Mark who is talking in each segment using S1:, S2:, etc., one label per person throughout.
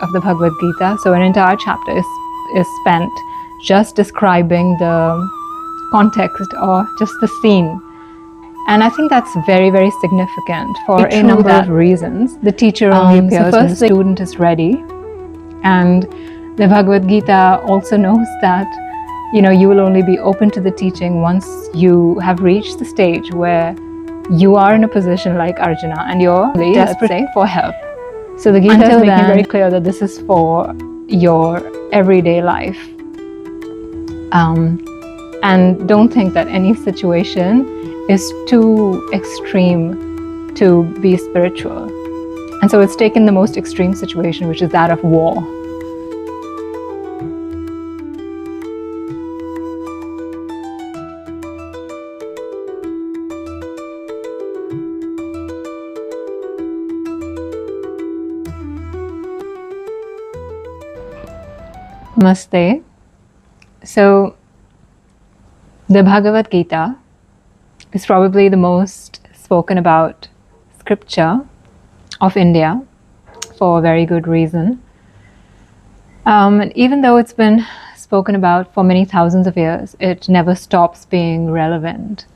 S1: of the Bhagavad Gita. So an entire chapter is spent just describing the context or just the scene. And I think that's very, very significant for a number of reasons. The teacher only appears when the student is ready. And the Bhagavad Gita also knows that, you will only be open to the teaching once you have reached the stage where you are in a position like Arjuna and you're desperate for help. So the Gita is making very clear that this is for your everyday life. And don't think that any situation is too extreme to be spiritual. And so it's taken the most extreme situation, which is that of war. Namaste. So, the Bhagavad Gita is probably the most spoken about scripture of India for a very good reason. And even though it's been spoken about for many thousands of years, it never stops being relevant.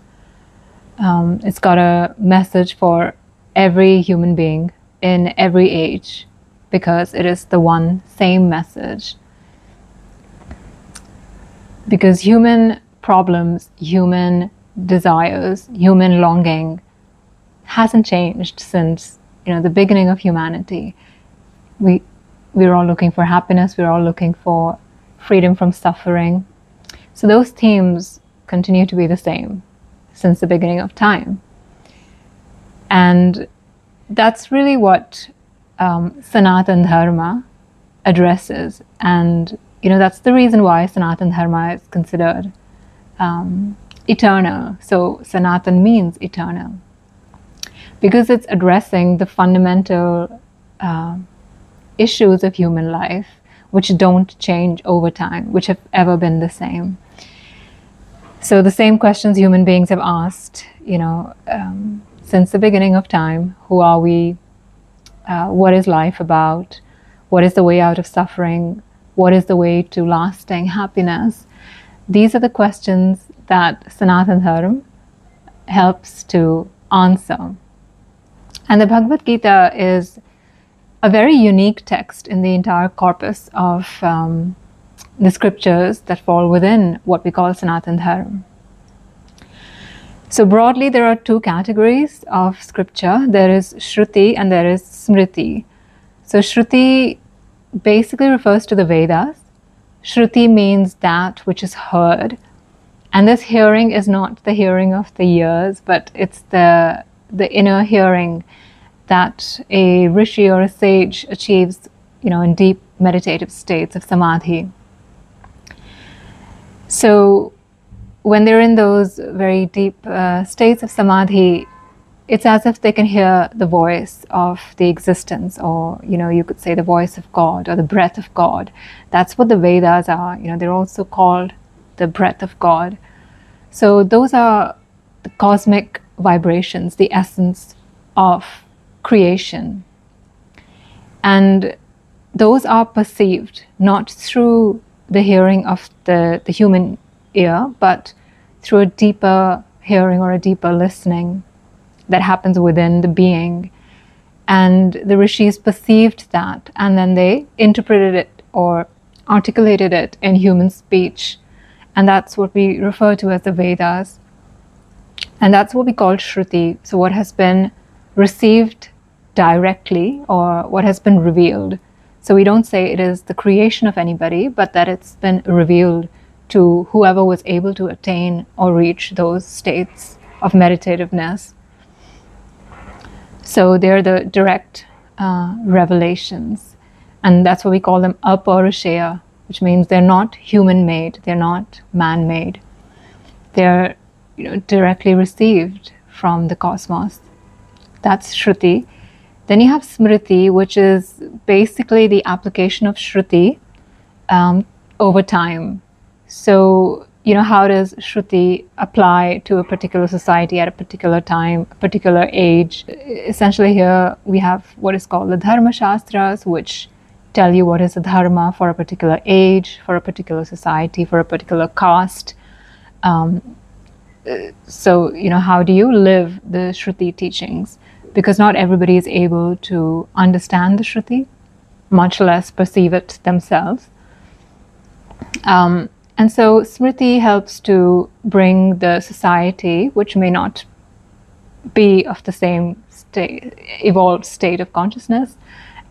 S1: It's got a message for every human being in every age because it is the one same message. Because human problems, human desires, human longing hasn't changed since the beginning of humanity. We're all looking for happiness, we're all looking for freedom from suffering. So those themes continue to be the same since the beginning of time. And that's really what Sanatana Dharma addresses. And that's the reason why Sanatana Dharma is considered eternal. So Sanatan means eternal. Because it's addressing the fundamental issues of human life, which don't change over time, which have ever been the same. So the same questions human beings have asked, since the beginning of time. Who are we? What is life about? What is the way out of suffering? What is the way to lasting happiness? These are the questions that Sanatana Dharma helps to answer. And the Bhagavad Gita is a very unique text in the entire corpus of the scriptures that fall within what we call Sanatana Dharma. So broadly, there are two categories of scripture. There is Shruti and there is Smriti. So Shruti basically refers to the Vedas. Shruti means that which is heard. And this hearing is not the hearing of the ears, but it's the inner hearing that a rishi or a sage achieves, in deep meditative states of samadhi. So when they're in those very deep states of samadhi, it's as if they can hear the voice of the existence, or you could say the voice of God or the breath of God. That's what the Vedas are. They're also called the breath of God. So those are the cosmic vibrations, the essence of creation. And those are perceived not through the hearing of the human ear, but through a deeper hearing or a deeper listening that happens within the being. And the rishis perceived that, and then they interpreted it or articulated it in human speech. And that's what we refer to as the Vedas. And that's what we call Shruti. So what has been received directly, or what has been revealed. So we don't say it is the creation of anybody, but that it's been revealed to whoever was able to attain or reach those states of meditativeness. So they're the direct revelations. And that's why we call them aparushaya, which means they're not human-made, they're not man-made. They're directly received from the cosmos. That's Shruti. Then you have Smriti, which is basically the application of Shruti over time. So, how does Shruti apply to a particular society at a particular time, a particular age? Essentially here we have what is called the Dharma Shastras, which tell you what is a dharma for a particular age, for a particular society, for a particular caste. So, how do you live the Shruti teachings? Because not everybody is able to understand the Shruti, much less perceive it themselves. And so Smriti helps to bring the society, which may not be of the same evolved state of consciousness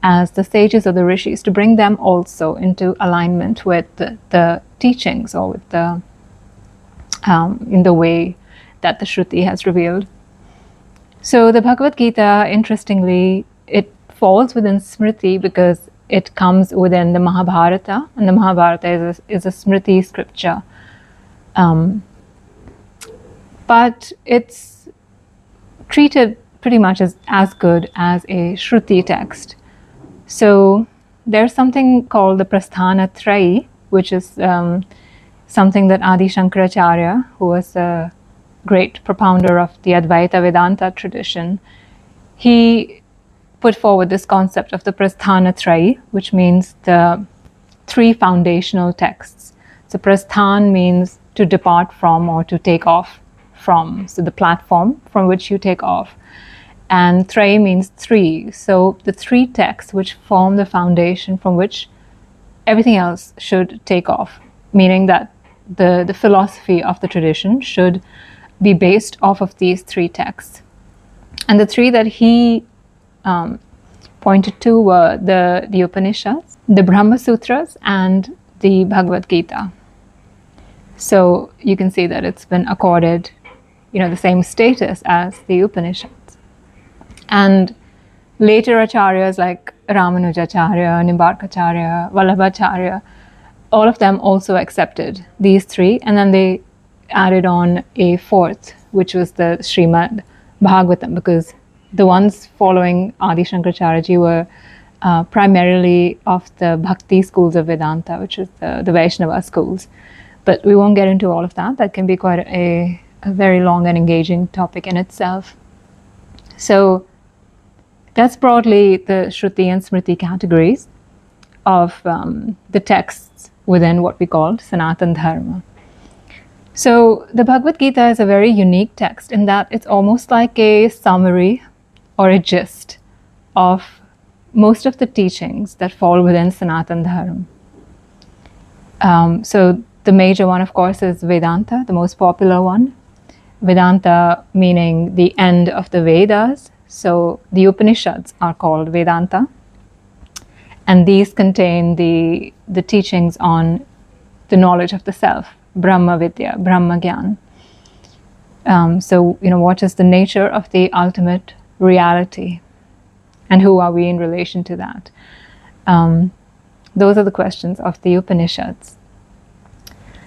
S1: as the sages or the rishis, to bring them also into alignment with the teachings, or with the in the way that the Shruti has revealed. So the Bhagavad Gita, interestingly, it falls within Smriti because it comes within the Mahabharata, and the Mahabharata is a Smriti scripture. But it's treated pretty much as good as a Shruti text. So there's something called the Prasthana Trayi, which is something that Adi Shankaracharya, who was a great propounder of the Advaita Vedanta tradition, he put forward this concept of the Prasthana Trayi, which means the three foundational texts. So Prasthan means to depart from or to take off from, so the platform from which you take off. And Trayi means three. So the three texts which form the foundation from which everything else should take off, meaning that the philosophy of the tradition should be based off of these three texts. And the three that he pointed to were the Upanishads, the Brahma Sutras, and the Bhagavad Gita. So you can see that it's been accorded, the same status as the Upanishads. And later acharyas like Ramanujacharya, Nimbarkacharya, Vallabhacharya, all of them also accepted these three, and then they added on a fourth, which was the Srimad Bhagavatam, because the ones following Adi Shankaracharya were primarily of the bhakti schools of Vedanta, which is the Vaishnava schools. But we won't get into all of that. That can be quite a very long and engaging topic in itself. So that's broadly the Shruti and Smriti categories of the texts within what we call Sanatana Dharma. So the Bhagavad Gita is a very unique text in that it's almost like a summary or a gist of most of the teachings that fall within Sanatana Dharma. So the major one, of course, is Vedanta, the most popular one. Vedanta meaning the end of the Vedas. So the Upanishads are called Vedanta. And these contain the teachings on the knowledge of the self, Brahma Vidya, Brahma Gyan. So, what is the nature of the ultimate reality? And who are we in relation to that? Those are the questions of the Upanishads.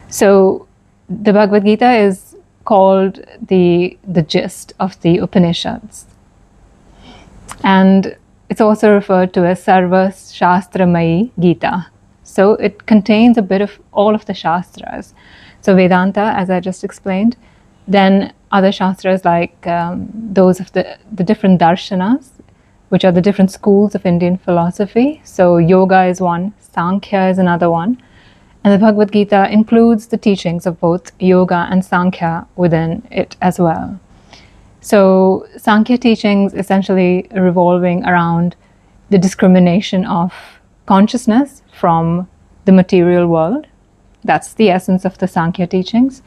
S1: So the Bhagavad Gita is called the gist of the Upanishads. And it's also referred to as Sarva Shastramayi Gita. So it contains a bit of all of the Shastras. So Vedanta, as I just explained, then other Shastras like those of the different darshanas, which are the different schools of Indian philosophy. So yoga is one, Sankhya is another one. And the Bhagavad Gita includes the teachings of both yoga and Sankhya within it as well. So Sankhya teachings essentially revolving around the discrimination of consciousness from the material world. That's the essence of the Sankhya teachings.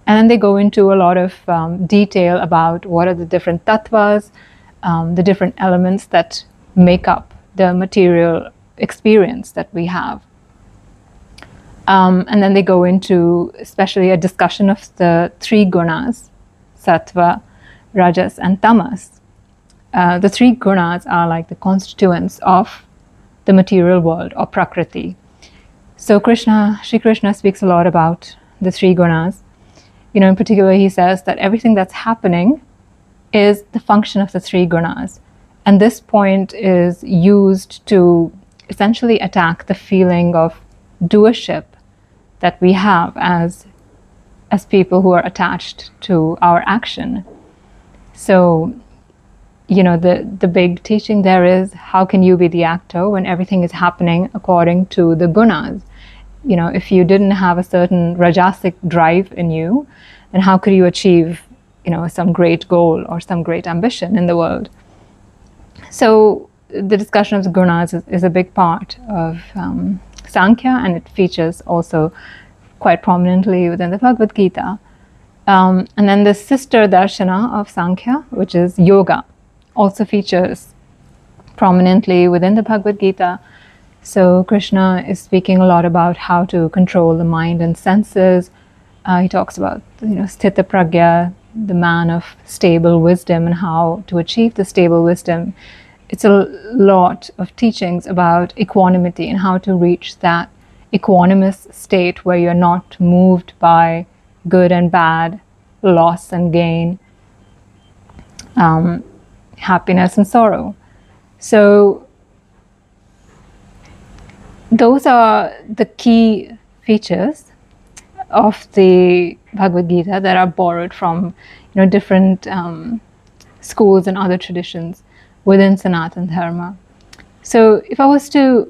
S1: And then they go into a lot of detail about what are the different tattvas, the different elements that make up the material experience that we have. And then they go into especially a discussion of the three gunas, sattva, rajas, and tamas. The three gunas are like the constituents of the material world or prakriti. So Sri Krishna speaks a lot about the three gunas. In particular, he says that everything that's happening is the function of the three gunas. And this point is used to essentially attack the feeling of doership that we have as people who are attached to our action. So, the big teaching there is, how can you be the actor when everything is happening according to the gunas? If you didn't have a certain rajasic drive in you, then how could you achieve, some great goal or some great ambition in the world? So the discussion of the gunas is a big part of Sankhya, and it features also quite prominently within the Bhagavad Gita. And then the sister darshana of Sankhya, which is yoga, also features prominently within the Bhagavad Gita. So Krishna is speaking a lot about how to control the mind and senses. He talks about, sthita pragya, the man of stable wisdom, and how to achieve the stable wisdom. It's a lot of teachings about equanimity and how to reach that equanimous state where you're not moved by good and bad, loss and gain, happiness and sorrow. So those are the key features of the Bhagavad Gita that are borrowed from different schools and other traditions within Sanatana Dharma. So if I was to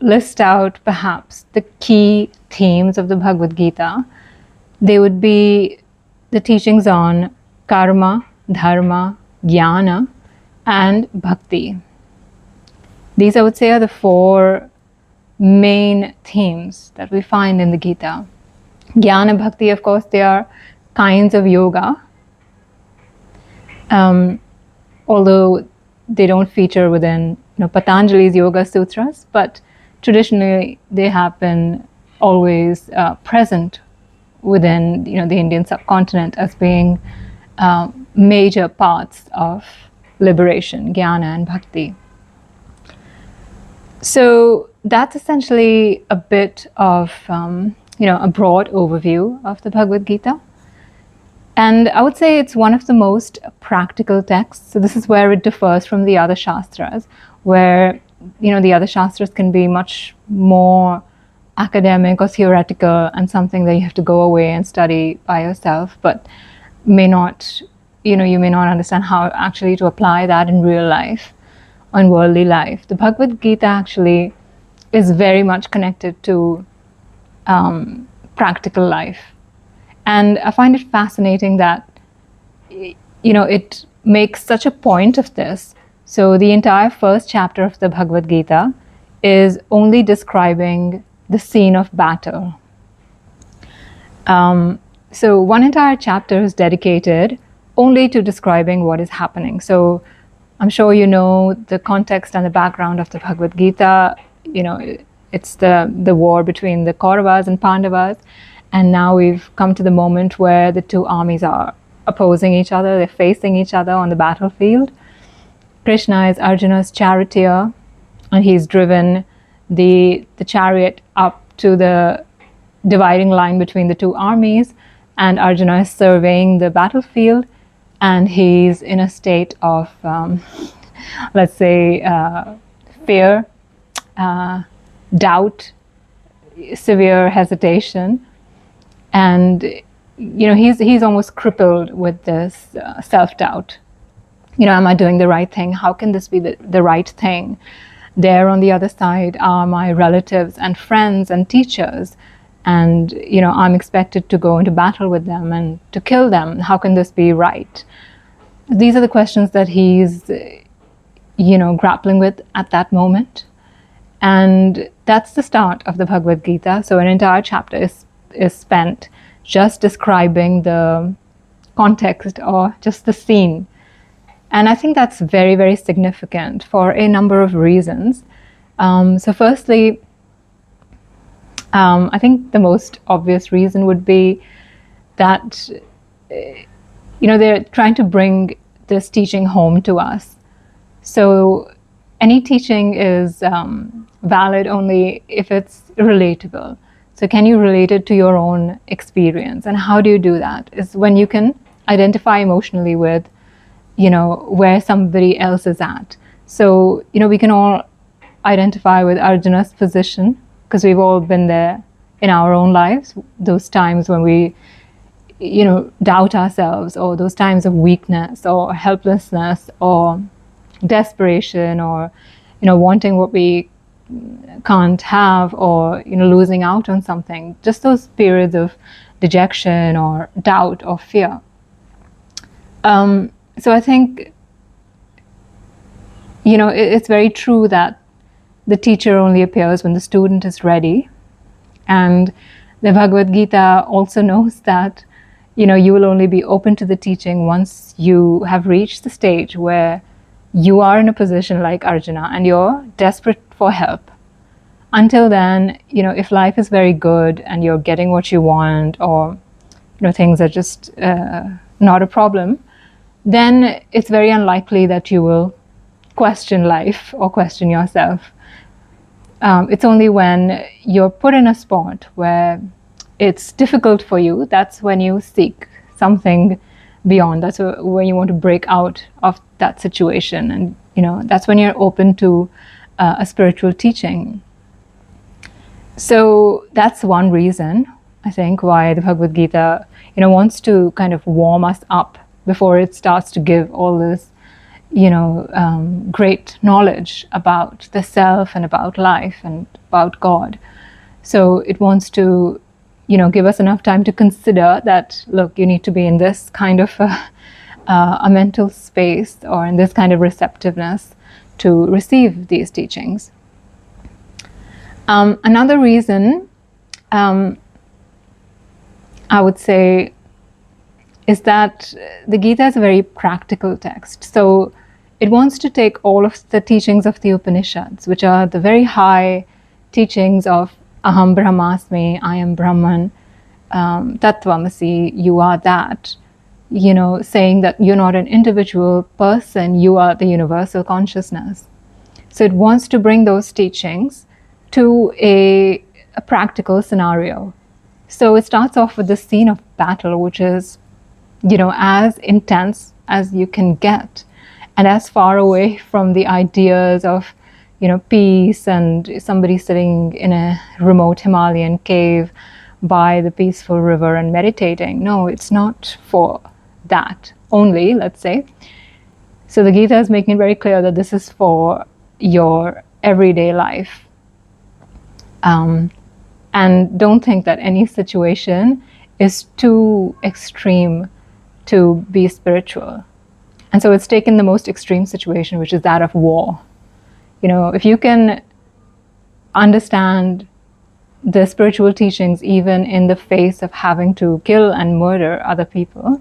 S1: list out perhaps the key themes of the Bhagavad Gita, they would be the teachings on karma, dharma, jnana, and bhakti. These, I would say, are the 4 main themes that we find in the Gita. Jnana and bhakti, of course, they are kinds of yoga, although they don't feature within Patanjali's Yoga Sutras, but traditionally they have been always present within the Indian subcontinent as being major parts of liberation, jnana and bhakti. So that's essentially a bit of a broad overview of the Bhagavad Gita. And I would say it's one of the most practical texts. So this is where it differs from the other Shastras, where the other Shastras can be much more academic or theoretical and something that you have to go away and study by yourself, but may not, you may not understand how actually to apply that in real life, on worldly life. The Bhagavad Gita actually is very much connected to practical life. And I find it fascinating that, it makes such a point of this. So the entire first chapter of the Bhagavad Gita is only describing the scene of battle. So one entire chapter is dedicated only to describing what is happening. So I'm sure you know the context and the background of the Bhagavad Gita. It's the war between the Kauravas and Pandavas. And now we've come to the moment where the 2 armies are opposing each other. They're facing each other on the battlefield. Krishna is Arjuna's charioteer, and he's driven the chariot up to the dividing line between the 2 armies, and Arjuna is surveying the battlefield, and he's in a state of, let's say, fear, doubt, severe hesitation, and he's almost crippled with this self-doubt. Am I doing the right thing? How can this be the right thing? There on the other side are my relatives and friends and teachers, and I'm expected to go into battle with them and to kill them. How can this be right? These are the questions that he's grappling with at that moment. And that's the start of the Bhagavad Gita. So an entire chapter is spent just describing the context or just the scene. And I think that's very, very significant for a number of reasons. So firstly, I think the most obvious reason would be that, they're trying to bring this teaching home to us. So any teaching is valid only if it's relatable. So can you relate it to your own experience? And how do you do that? Is when you can identify emotionally with, where somebody else is at. So, we can all identify with Arjuna's position because we've all been there in our own lives, those times when we, doubt ourselves, or those times of weakness or helplessness or desperation, or wanting what we can't have, or losing out on something, just those periods of dejection or doubt or fear. So I think it's very true that the teacher only appears when the student is ready, and the Bhagavad Gita also knows that you will only be open to the teaching once you have reached the stage where you are in a position like Arjuna and you're desperate for help. Until then, if life is very good and you're getting what you want, or things are just not a problem, then it's very unlikely that you will question life or question yourself. It's only when you're put in a spot where it's difficult for you, that's when you seek something beyond. That's when you want to break out of that situation, and that's when you're open to a spiritual teaching. So that's one reason, I think, why the Bhagavad Gita wants to kind of warm us up before it starts to give all this great knowledge about the self and about life and about God. So it wants to give us enough time to consider that, look, you need to be in this kind of a mental space, or in this kind of receptiveness to receive these teachings. Another reason, I would say, is that the Gita is a very practical text. So it wants to take all of the teachings of the Upanishads, which are the very high teachings of Aham Brahmasmi, I am Brahman, Tattvamasi, you are that, saying that you're not an individual person, you are the universal consciousness. So it wants to bring those teachings to a practical scenario. So it starts off with the scene of battle, which is, as intense as you can get, and as far away from the ideas of, peace and somebody sitting in a remote Himalayan cave by the peaceful river and meditating. No, it's not for that only, let's say. So the Gita is making it very clear that this is for your everyday life. And don't think that any situation is too extreme to be spiritual. And so it's taken the most extreme situation, which is that of war. If you can understand the spiritual teachings even in the face of having to kill and murder other people,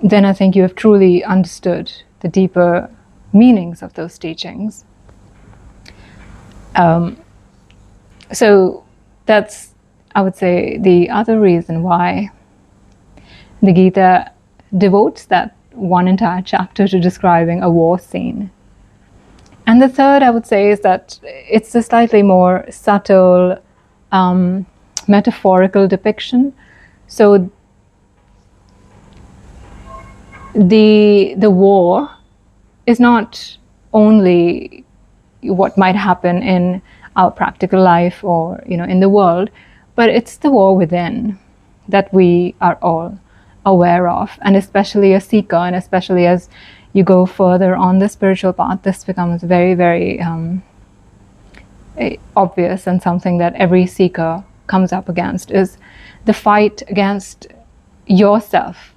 S1: then I think you have truly understood the deeper meanings of those teachings. So that's, I would say, the other reason why the Gita devotes that one entire chapter to describing a war scene. And the third, I would say, is that it's a slightly more subtle, metaphorical depiction. So the war is not only what might happen in our practical life or in the world, but it's the war within that we are all aware of. And especially a seeker, and especially as you go further on the spiritual path, this becomes very, very obvious, and something that every seeker comes up against is the fight against yourself,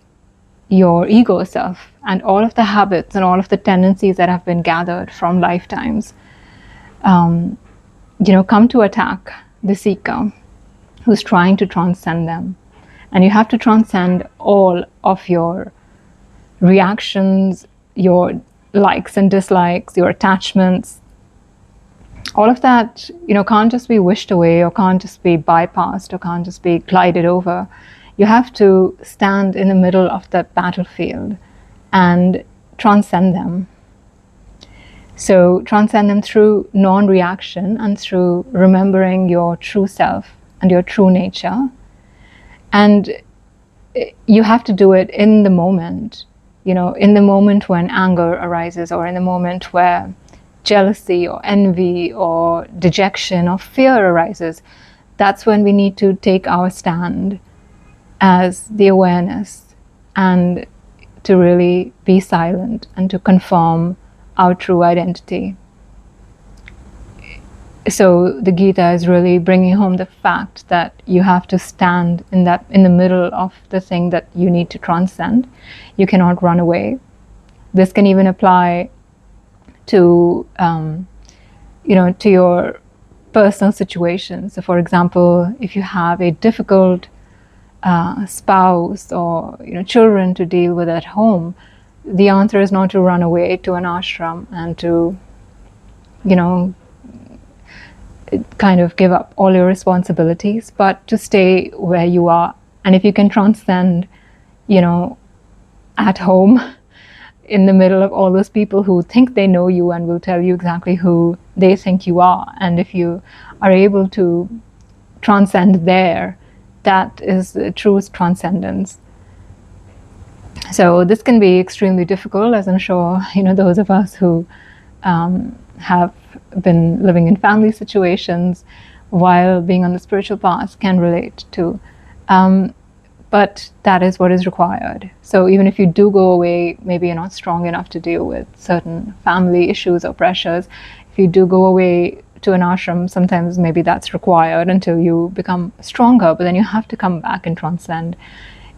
S1: your ego self, and all of the habits and all of the tendencies that have been gathered from lifetimes come to attack the seeker who's trying to transcend them. And you have to transcend all of your reactions, your likes and dislikes, your attachments. All of that, can't just be wished away, or can't just be bypassed, or can't just be glided over. You have to stand in the middle of that battlefield and transcend them. So transcend them through non-reaction and through remembering your true self and your true nature. And you have to do it in the moment, in the moment when anger arises, or in the moment where jealousy or envy or dejection or fear arises. That's when we need to take our stand as the awareness, and to really be silent and to confirm our true identity. So the Gita is really bringing home the fact that you have to stand in the middle of the thing that you need to transcend. You cannot run away. This can even apply to to your personal situation. So, for example, if you have a difficult spouse or children to deal with at home, the answer is not to run away to an ashram and to kind of give up all your responsibilities, but to stay where you are. And if you can transcend, at home, in the middle of all those people who think they know you and will tell you exactly who they think you are, and if you are able to transcend there, that is the truest transcendence. So this can be extremely difficult, as I'm sure those of us who have been living in family situations while being on the spiritual path can relate to. But that is what is required. So even if you do go away, maybe you're not strong enough to deal with certain family issues or pressures. If you do go away to an ashram, sometimes maybe that's required until you become stronger, but then you have to come back and transcend.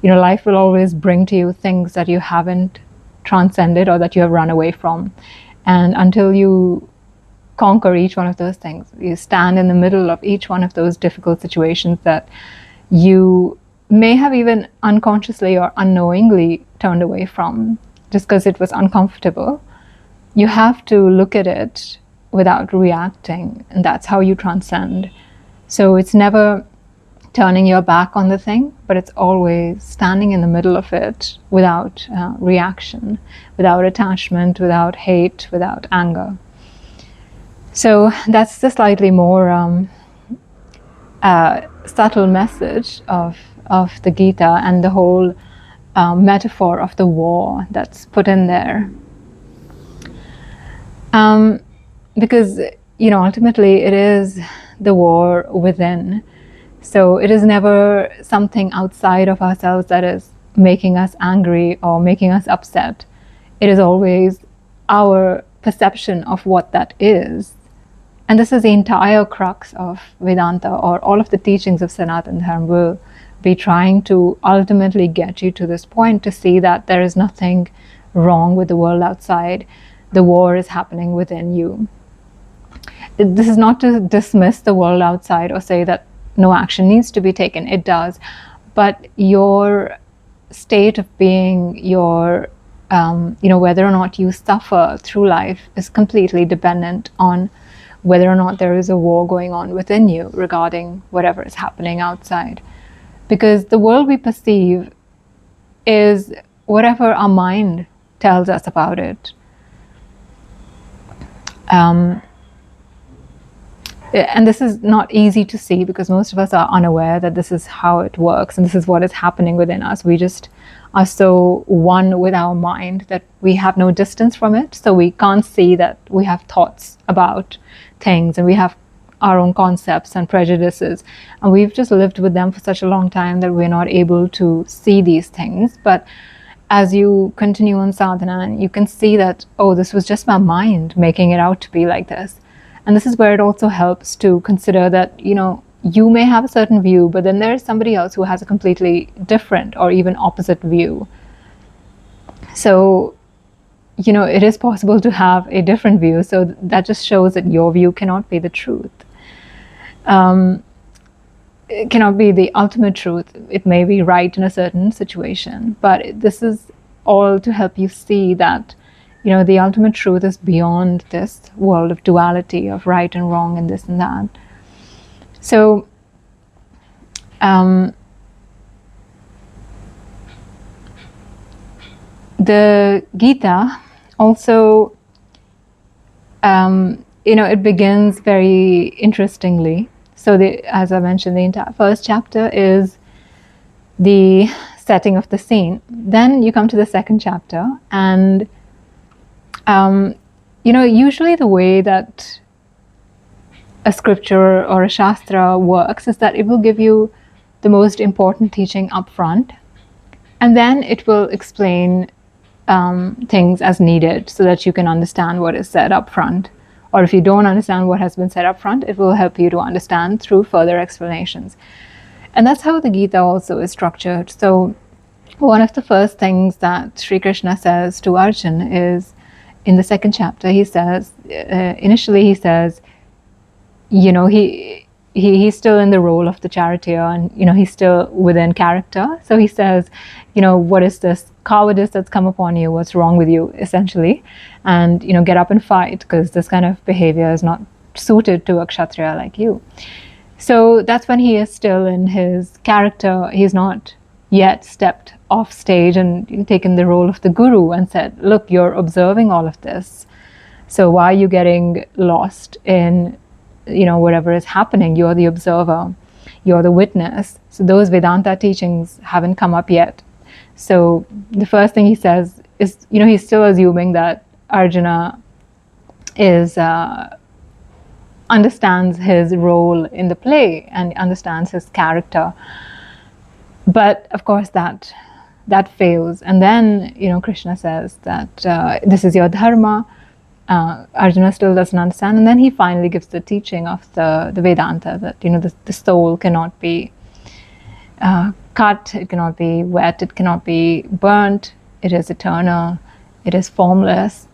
S1: Life will always bring to you things that you haven't transcended or that you have run away from. And until you conquer each one of those things, you stand in the middle of each one of those difficult situations that you may have even unconsciously or unknowingly turned away from just because it was uncomfortable. You have to look at it without reacting, and that's how you transcend. So it's never turning your back on the thing, but it's always standing in the middle of it without reaction, without attachment, without hate, without anger. So that's the slightly more subtle message of the Gita and the whole metaphor of the war that's put in there. Because, ultimately it is the war within. So it is never something outside of ourselves that is making us angry or making us upset. It is always our perception of what that is. And this is the entire crux of Vedanta, or all of the teachings of Sanatana Dharma will be trying to ultimately get you to this point, to see that there is nothing wrong with the world outside. The war is happening within you. This is not to dismiss the world outside or say that no action needs to be taken. It does. But your state of being, your whether or not you suffer through life is completely dependent on whether or not there is a war going on within you regarding whatever is happening outside. Because the world we perceive is whatever our mind tells us about it. And this is not easy to see because most of us are unaware that this is how it works and this is what is happening within us. We just are so one with our mind that we have no distance from it. So we can't see that we have thoughts about things and we have our own concepts and prejudices. And we've just lived with them for such a long time that we're not able to see these things. But as you continue on sadhana, you can see that, oh, this was just my mind making it out to be like this. And this is where it also helps to consider that, you may have a certain view, but then there's somebody else who has a completely different or even opposite view. So, it is possible to have a different view. So that just shows that your view cannot be the truth. It cannot be the ultimate truth. It may be right in a certain situation, but this is all to help you see that the ultimate truth is beyond this world of duality, of right and wrong and this and that. So, the Gita also, it begins very interestingly. So, as I mentioned, the entire first chapter is the setting of the scene. Then you come to the second chapter, and usually the way that a scripture or a shastra works is that it will give you the most important teaching up front, and then it will explain things as needed so that you can understand what is said up front. Or if you don't understand what has been said up front, it will help you to understand through further explanations. And that's how the Gita also is structured. So one of the first things that Sri Krishna says to Arjuna is, in the second chapter, he says, initially he says, he's still in the role of the charioteer, and he's still within character. So he says, what is this cowardice that's come upon you? What's wrong with you, essentially? And get up and fight, because this kind of behavior is not suited to a kshatriya like you. So that's when he is still in his character. He's not yet stepped off stage and taken the role of the guru and said, look, you're observing all of this, so why are you getting lost in whatever is happening? You're the observer, you're the witness. So those Vedanta teachings haven't come up yet. So the first thing he says is, he's still assuming that Arjuna is understands his role in the play and understands his character. But of course that fails. And then Krishna says that this is your dharma. Arjuna still doesn't understand, and then he finally gives the teaching of the Vedanta, that the soul cannot be cut, it cannot be wet, it cannot be burnt, it is eternal, it is formless.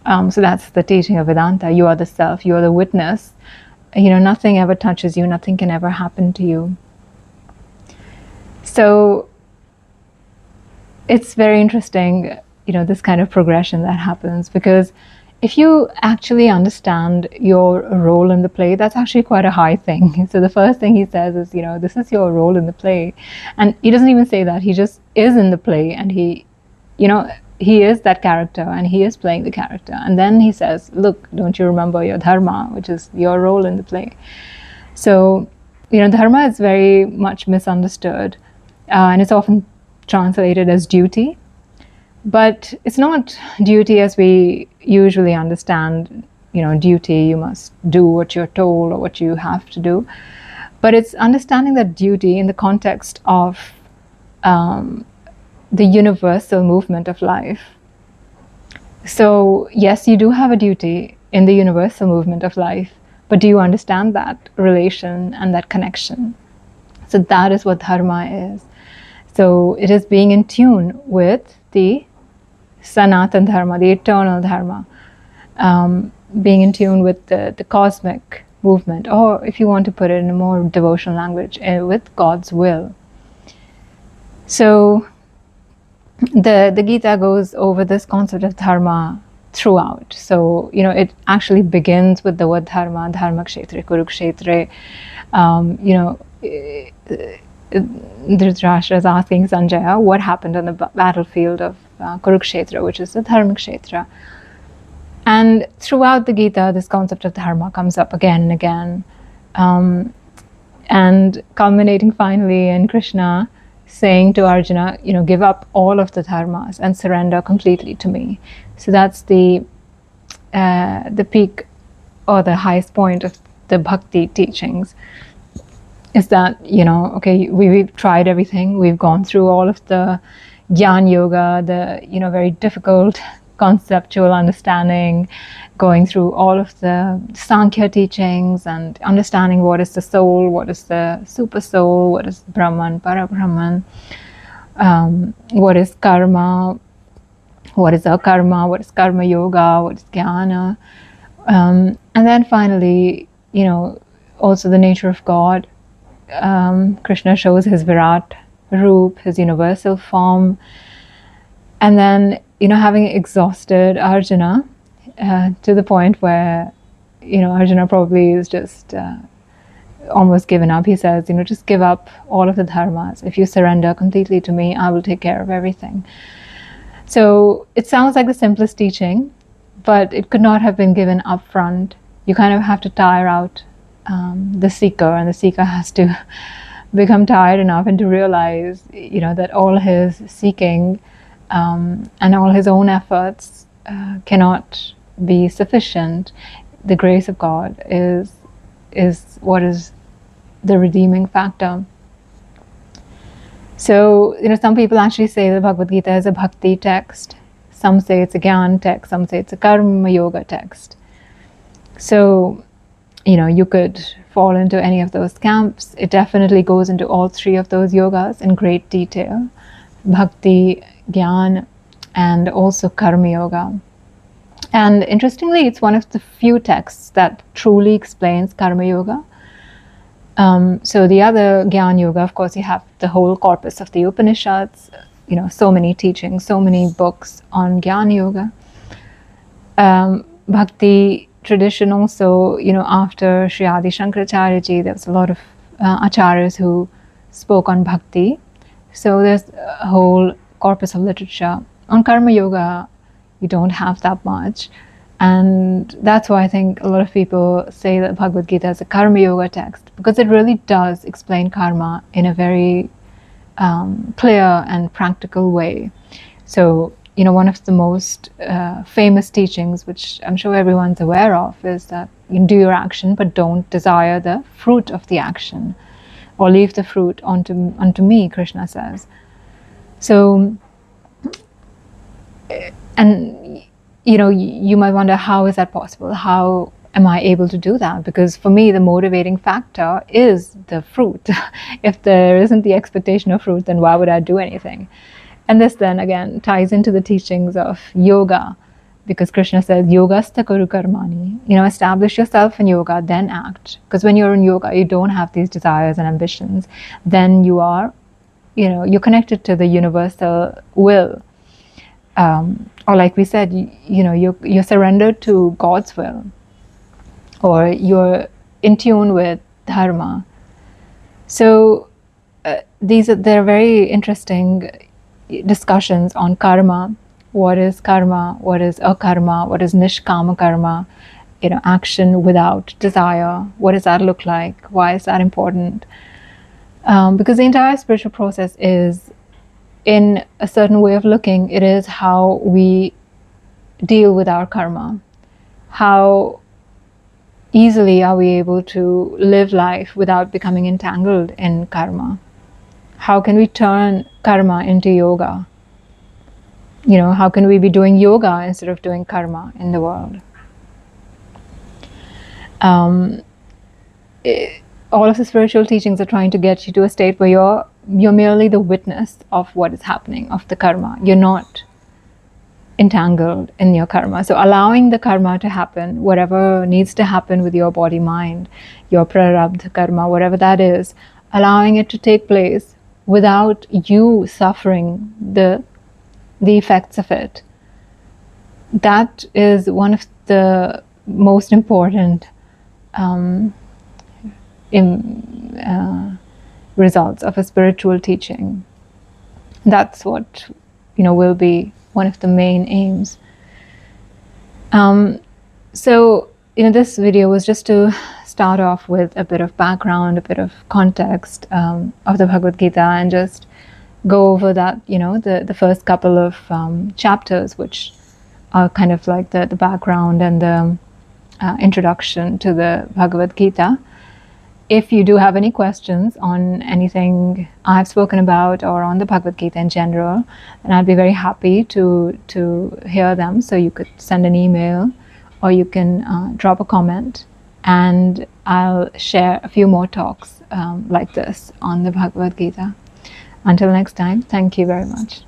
S1: So that's the teaching of Vedanta. You are the self, you are the witness. Nothing ever touches you, nothing can ever happen to you. So it's very interesting, this kind of progression that happens, because if you actually understand your role in the play, that's actually quite a high thing. So the first thing he says is, this is your role in the play. And he doesn't even say that, he just is in the play, and he is that character, and he is playing the character. And then he says, look, don't you remember your dharma, which is your role in the play? So, dharma is very much misunderstood, and it's often translated as duty. But it's not duty as we usually understand, duty, you must do what you're told or what you have to do. But it's understanding that duty in the context of the universal movement of life. So yes, you do have a duty in the universal movement of life, but do you understand that relation and that connection? So that is what dharma is. So it is being in tune with the Sanatana Dharma, the eternal Dharma, being in tune with the cosmic movement, or if you want to put it in a more devotional language, with God's will. So the Gita goes over this concept of dharma throughout. So, it actually begins with the word dharma, dharma kshetre, kurukshetre. Dhritarashtra is asking Sanjaya what happened on the battlefield of Kurukshetra, which is the Dharma Kshetra. And throughout the Gita, this concept of dharma comes up again and again, and culminating finally in Krishna saying to Arjuna, give up all of the dharmas and surrender completely to me. So that's the peak or the highest point of the bhakti teachings. Is that, okay, we've tried everything, we've gone through all of the jnana yoga, the, very difficult conceptual understanding, going through all of the Sankhya teachings and understanding what is the soul, what is the super soul, what is Brahman, Parabrahman, what is karma, what is akarma, what is karma yoga, what is jnana. And then finally, also the nature of God. Krishna shows his Virat Roop, his universal form. And then, having exhausted Arjuna to the point where, Arjuna probably is just almost given up. He says, just give up all of the dharmas. If you surrender completely to me, I will take care of everything. So it sounds like the simplest teaching, but it could not have been given up front. You kind of have to tire out the seeker, and the seeker has to become tired enough and to realize, that all his seeking and all his own efforts cannot be sufficient. The grace of God is what is the redeeming factor. So, some people actually say the Bhagavad Gita is a bhakti text. Some say it's a jnana text. Some say it's a karma yoga text. So, you could fall into any of those camps. It definitely goes into all three of those yogas in great detail. Bhakti, jnana, and also karma yoga. And interestingly, it's one of the few texts that truly explains karma yoga. So the other Gyan Yoga, of course, you have the whole corpus of the Upanishads, so many teachings, so many books on Gyan Yoga. Bhakti tradition also, after Sri Adi Shankaracharya ji, there was a lot of acharyas who spoke on bhakti. So there's a whole corpus of literature. On Karma Yoga, you don't have that much. And that's why I think a lot of people say that Bhagavad Gita is a Karma Yoga text, because it really does explain karma in a very clear and practical way. So, one of the most famous teachings, which I'm sure everyone's aware of, is that you do your action, but don't desire the fruit of the action, or leave the fruit unto me, Krishna says. So, and you might wonder, how is that possible? How am I able to do that? Because for me, the motivating factor is the fruit. If there isn't the expectation of fruit, then why would I do anything? And this then again ties into the teachings of yoga, because Krishna says, Yogastha Kuru Karmani. Establish yourself in yoga, then act. Because when you're in yoga, you don't have these desires and ambitions. Then you are, you're connected to the universal will. Or like we said, you're surrendered to God's will, or you're in tune with Dharma. So there are very interesting discussions on karma. What is karma? What is akarma? What is nishkama karma? Action without desire. What does that look like? Why is that important? Because the entire spiritual process is, in a certain way of looking, it is how we deal with our karma. How easily are we able to live life without becoming entangled in karma? How can we turn karma into yoga? How can we be doing yoga instead of doing karma in the world? All of the spiritual teachings are trying to get you to a state where you're merely the witness of what is happening, of the karma. You're not entangled in your karma. So allowing the karma to happen, whatever needs to happen with your body, mind, your prarabdha karma, whatever that is, allowing it to take place without you suffering the effects of it. That is one of the most important results of a spiritual teaching. That's what will be one of the main aims. So this video was just to start off with a bit of background, a bit of context of the Bhagavad Gita, and just go over that, the first couple of chapters, which are kind of like the background and the introduction to the Bhagavad Gita. If you do have any questions on anything I've spoken about, or on the Bhagavad Gita in general, then I'd be very happy to hear them. So you could send an email, or you can drop a comment, and I'll share a few more talks like this on the Bhagavad Gita. Until next time, thank you very much.